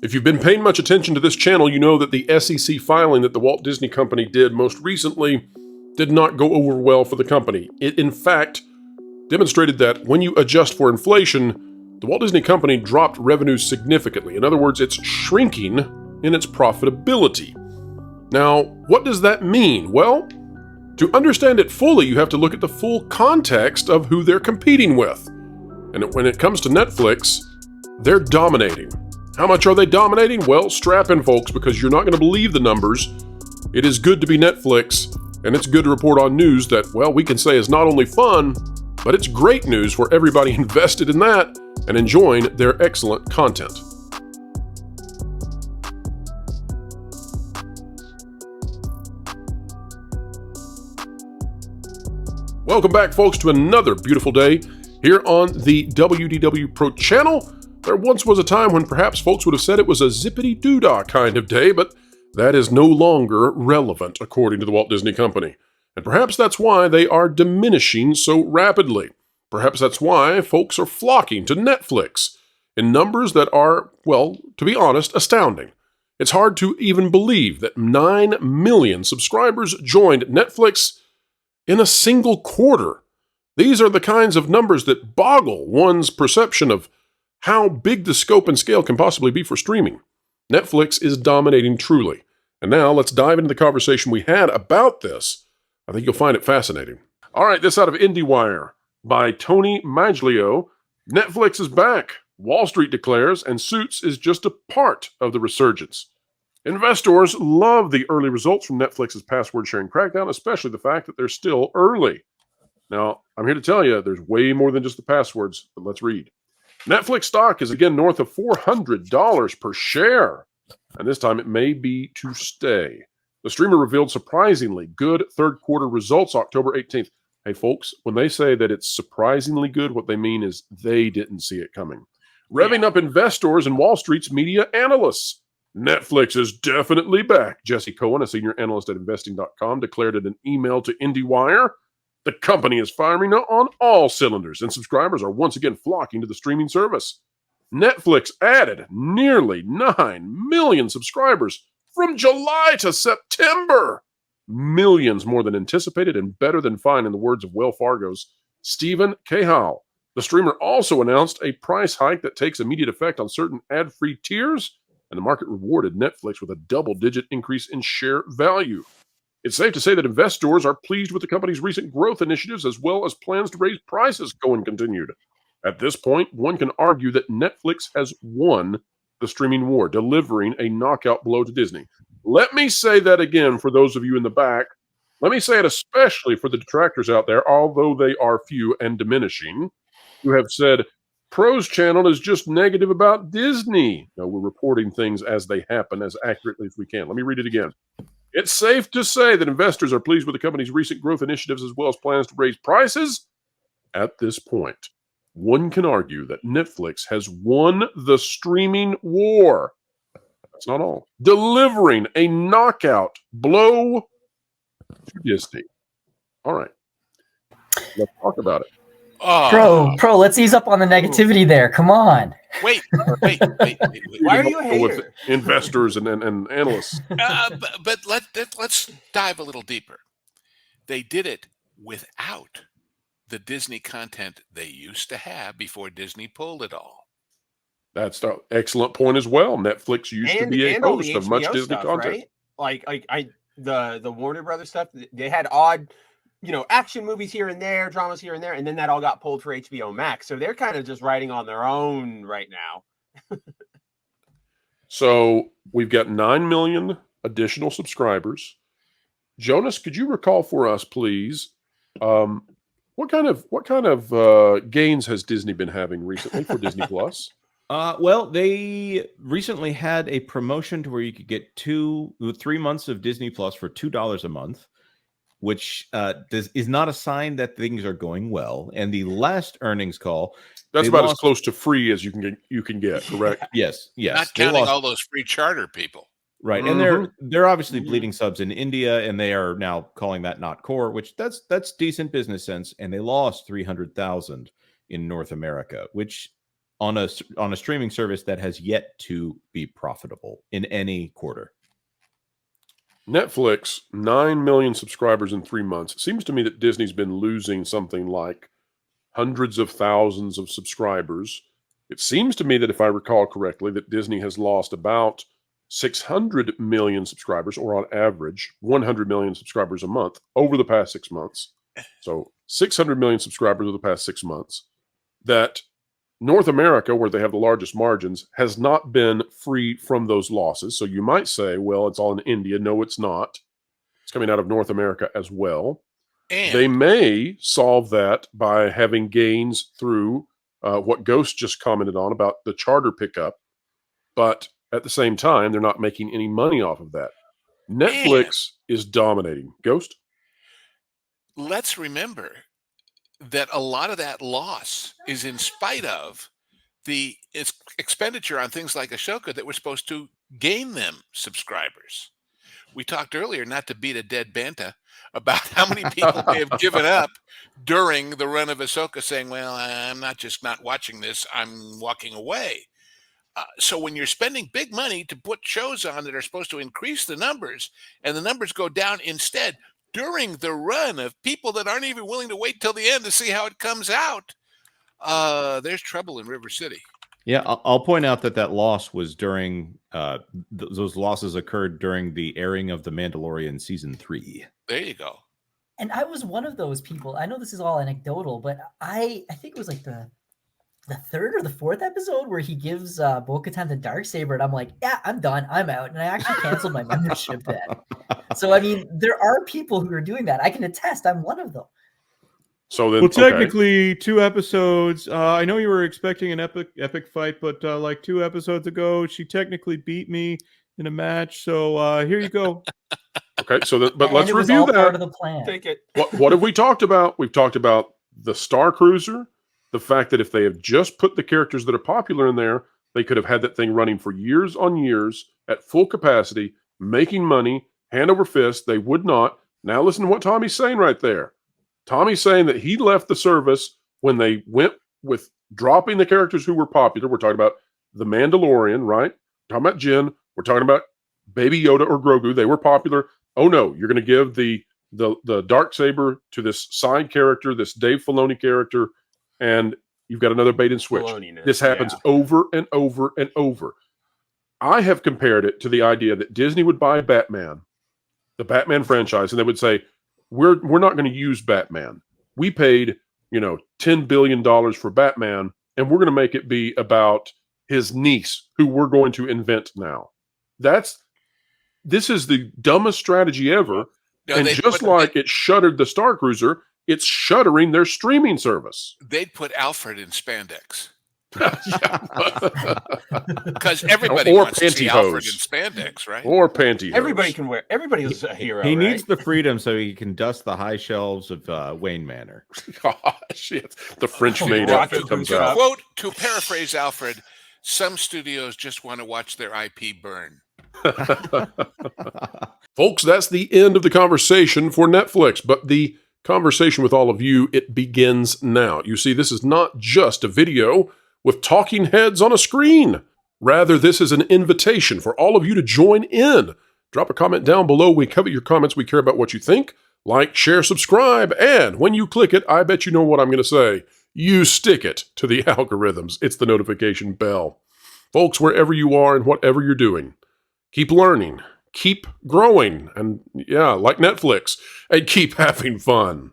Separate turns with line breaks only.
If you've been paying much attention to this channel, you know that the SEC filing that the Walt Disney Company did most recently did not go over well for the company. It, in fact, demonstrated that when you adjust for inflation, the Walt Disney Company dropped revenues significantly. In other words, it's shrinking in its profitability. Now, what does that mean? Well, to understand it fully, you have to look at the full context of who they're competing with. And when it comes to Netflix, they're dominating. How much are they dominating? Well, strap in, folks, because you're not going to believe the numbers. It is good to be Netflix, and it's good to report on news that, well, we can say is not only fun, but it's great news for everybody invested in that and enjoying their excellent content. Welcome back, folks, to another beautiful day here on the WDW Pro channel. There once was a time when perhaps folks would have said it was a zippity-doo-dah kind of day, but that is no longer relevant, according to the Walt Disney Company. And perhaps that's why they are diminishing so rapidly. Perhaps that's why folks are flocking to Netflix in numbers that are, well, to be honest, astounding. It's hard to even believe that 9 million subscribers joined Netflix in a single quarter. These are the kinds of numbers that boggle one's perception of how big the scope and scale can possibly be for streaming. Netflix is dominating truly. And now let's dive into the conversation we had about this. I think you'll find it fascinating. All right, this out of IndieWire by Tony Maglio. Netflix is back, Wall Street declares, and Suits is just a part of the resurgence. Investors love the early results from Netflix's password-sharing crackdown, especially the fact that they're still early. Now, I'm here to tell you there's way more than just the passwords, but let's read. Netflix stock is again north of $400 per share, and this time it may be to stay. The streamer revealed surprisingly good third-quarter results October 18th. Hey, folks, when they say that it's surprisingly good, what they mean is they didn't see it coming. Revving up investors and Wall Street's media analysts. Netflix is definitely back. Jesse Cohen, a senior analyst at investing.com, declared in an email to IndieWire. The company is firing on all cylinders, and subscribers are once again flocking to the streaming service. Netflix added nearly 9 million subscribers from July to September. Millions more than anticipated and better than fine, in the words of Wells Fargo's Stephen Cahill. The streamer also announced a price hike that takes immediate effect on certain ad-free tiers, and the market rewarded Netflix with a double-digit increase in share value. It's safe to say that investors are pleased with the company's recent growth initiatives as well as plans to raise prices, Cohen continued. At this point, one can argue that Netflix has won the streaming war, delivering a knockout blow to Disney. Let me say that again for those of you in the back. Let me say it especially for the detractors out there, although they are few and diminishing, who have said, Pro's channel is just negative about Disney. No, we're reporting things as they happen as accurately as we can. Let me read it again. It's safe to say that investors are pleased with the company's recent growth initiatives as well as plans to raise prices. At this point, one can argue that Netflix has won the streaming war. That's not all. Delivering a knockout blow to Disney. All right. Let's talk about it.
Pro, let's ease up on the negativity there. Come on.
Wait. Why are you a hater?
With investors and analysts.
But let's dive a little deeper. They did it without the Disney content they used to have before Disney pulled it all.
That's an excellent point as well. Netflix used to be a host of much Disney
stuff,
content.
Right? Like the Warner Brothers stuff, they had odd, action movies here and there, dramas here and there, and then that all got pulled for HBO Max. So they're kind of just riding on their own right now.
So we've got 9 million additional subscribers. Jonas, could you recall for us, please, what kind of gains has Disney been having recently for Disney Plus?
Well, they recently had a promotion to where you could get 3 months of Disney Plus for $2 a month, which is not a sign that things are going well. And the last earnings call,
that's about as close to free as you can get, correct?
Yes.
Not counting all those free charter people.
Right. And they're obviously bleeding subs in India, and they are now calling that not core, which that's decent business sense. And they lost 300,000 in North America, which on a streaming service that has yet to be profitable in any quarter.
Netflix, 9 million subscribers in 3 months. It seems to me that Disney's been losing something like hundreds of thousands of subscribers. It seems to me that if I recall correctly, that Disney has lost about 600 million subscribers, or on average, 100 million subscribers a month over the past 6 months. So 600 million subscribers over the past 6 months. That North America, where they have the largest margins, has not been free from those losses. So you might say, well, it's all in India. No, it's not. It's coming out of North America as well.
And
They may solve that by having gains through what Ghost just commented on about the charter pickup. But at the same time, they're not making any money off of that. Netflix is dominating. Ghost?
let's remember that a lot of that loss is in spite of the expenditure on things like Ashoka that were supposed to gain them subscribers. We talked earlier, not to beat a dead banta, about how many people may have given up during the run of Ahsoka, saying, well, I'm not just not watching this, I'm walking away. So when you're spending big money to put shows on that are supposed to increase the numbers, and the numbers go down instead during the run of people that aren't even willing to wait till the end to see how it comes out, there's trouble in River City.
Yeah, I'll point out that loss was during those losses occurred during the airing of The Mandalorian season 3.
There you go.
And I was one of those people. I know this is all anecdotal, but I think it was like the third or the fourth episode where he gives Bo-Katan the Darksaber, and I'm like, yeah, I'm done, I'm out, and I actually canceled my membership then. So I mean, there are people who are doing that. I can attest. I'm one of them.
So then,
Well, technically, 2 episodes. I know you were expecting an epic fight, but like 2 episodes ago, she technically beat me in a match. So here you go.
Okay, so but let's
it was
review
all
that.
part of the plan.
Take it.
What have we talked about? We've talked about the Star Cruiser, the fact that if they have just put the characters that are popular in there, they could have had that thing running for years on years at full capacity, making money, hand over fist. They would not. Now listen to what Tommy's saying right there. Tommy's saying that he left the service when they went with dropping the characters who were popular. We're talking about The Mandalorian, right? We're talking about Jin. We're talking about Baby Yoda or Grogu. They were popular. Oh no, you're going to give the Darksaber to this side character, this Dave Filoni character, and you've got another bait and switch. This happens over and over and over. I have compared it to the idea that Disney would buy Batman, the Batman franchise, and they would say, we're not going to use Batman. We paid, $10 billion for Batman, and we're going to make it be about his niece, who we're going to invent now. This is the dumbest strategy ever.
No,
and just like it shuttered the Star Cruiser, it's shuttering their streaming service.
They'd put Alfred in spandex. Because everybody
Or
wants to see Alfred in
pantyhose.
spandex, right?
Or pantyhose.
Everybody can wear. Everybody is a hero.
He
right?
needs the freedom so he can dust the high shelves of Wayne Manor.
Gosh, the French maid
Rocket
outfit comes
boots
out.
Quote, to paraphrase Alfred, some studios just want to watch their IP burn.
Folks, that's the end of the conversation for Netflix, but the conversation with all of you, it begins now. You see, this is not just a video with talking heads on a screen. Rather, this is an invitation for all of you to join in. Drop a comment down below. We covet your comments. We care about what you think. Like, share, subscribe, and when you click it, I bet you know what I'm going to say. You stick it to the algorithms. It's the notification bell. Folks, wherever you are and whatever you're doing, keep learning, keep growing, and yeah, like Netflix, and keep having fun.